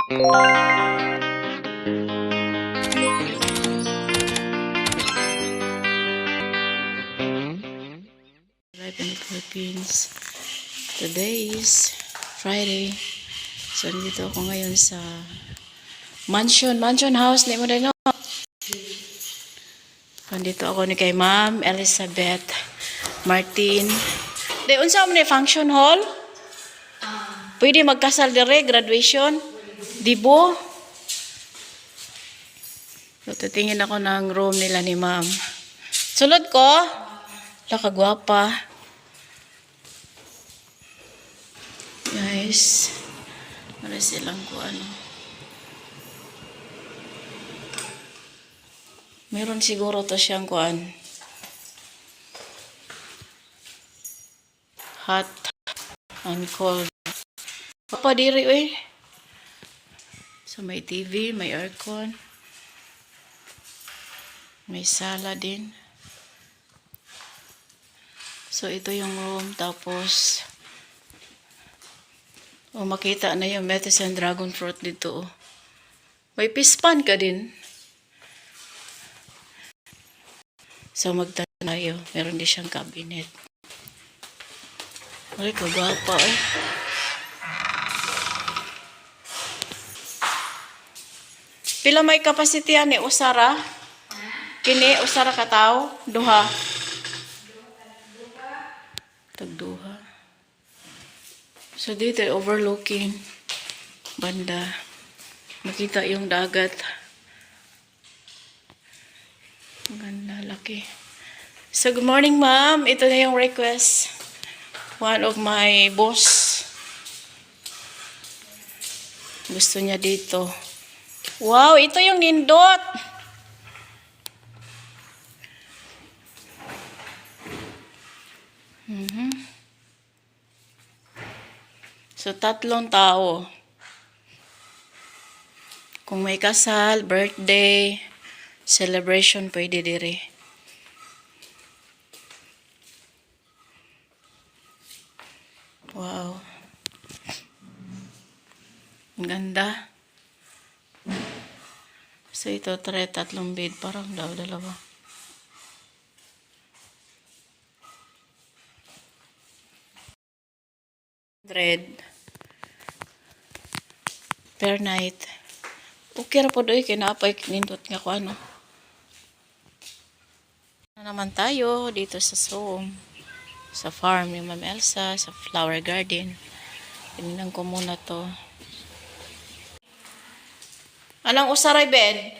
Life in the Philippines. Today is Friday. So, nandito ako ngayon sa mansion house ni mo din, no? Nandito ako ni kay Ma'am Elizabeth Martin. Di, unsa man ni function hall? Pwede magkasal dire, graduation? Dibo? So, titingin ako ng room nila ni Ma'am. Sulod ko? Kagwapa. Guys, para silang ko ano. Meron siguro to siyang kuan. Hot and cold. Papa diri eh. So may TV, may aircon. May sala din. So ito yung room, tapos makita na yung lettuce and dragon fruit dito. May pispan ka din. So magtanayo, meron din siyang cabinet. Ay, kagwapa eh. Pila may capacity yan eh, usara? Kini, usara ka tao? Duha. Tagduha. So dito overlooking banda. Makita yung dagat. Ganda, laki. So good morning, ma'am. Ito na yung request. One of my boss. Gusto niya dito. Wow, ito yung nindot. So, 3 tao. Kung may kasal, birthday, celebration, pwede dire. Wow. Ang ganda. So, ito, 3 bed. Parang dalawa. $100 per night. Okay ra po doy, kinapay nindot nga ko ano. Na naman tayo dito sa home. Sa farm ni Ma'am Elsa, sa flower garden. Tinignan ko muna to. Anong usaray bed?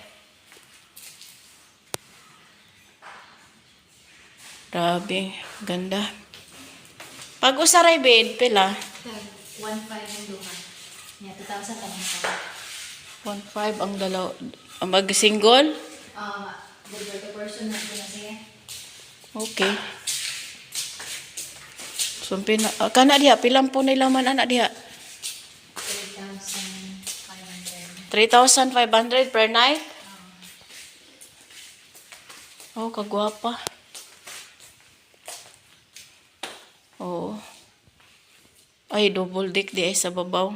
Grabe, ganda. Pag usaray bed, pila? 1.5 ang duha. Niya, 2,000 ka lang sa. 1.5 ang dalaw. Mag-single? The person na ito na siya. Okay. So, kana diha, pilang po nila man anak diha? 3,500. 3,500 per night? Oh, kagwapa. Oo. Ay, double deck di ay sa babaw.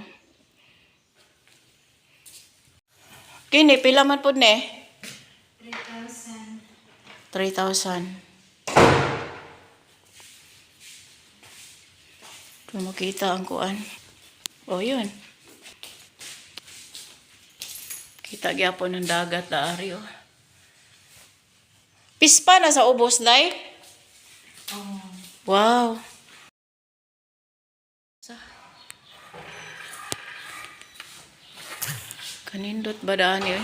Kini, pila man po ne? 3,000. 3,000. Kung makita ang kuan. Oh, yun. Kita gyapon ng dagat na ari, oh. Pispa na sa ubos, day? Oh. Wow. Kanindot ba daan yun?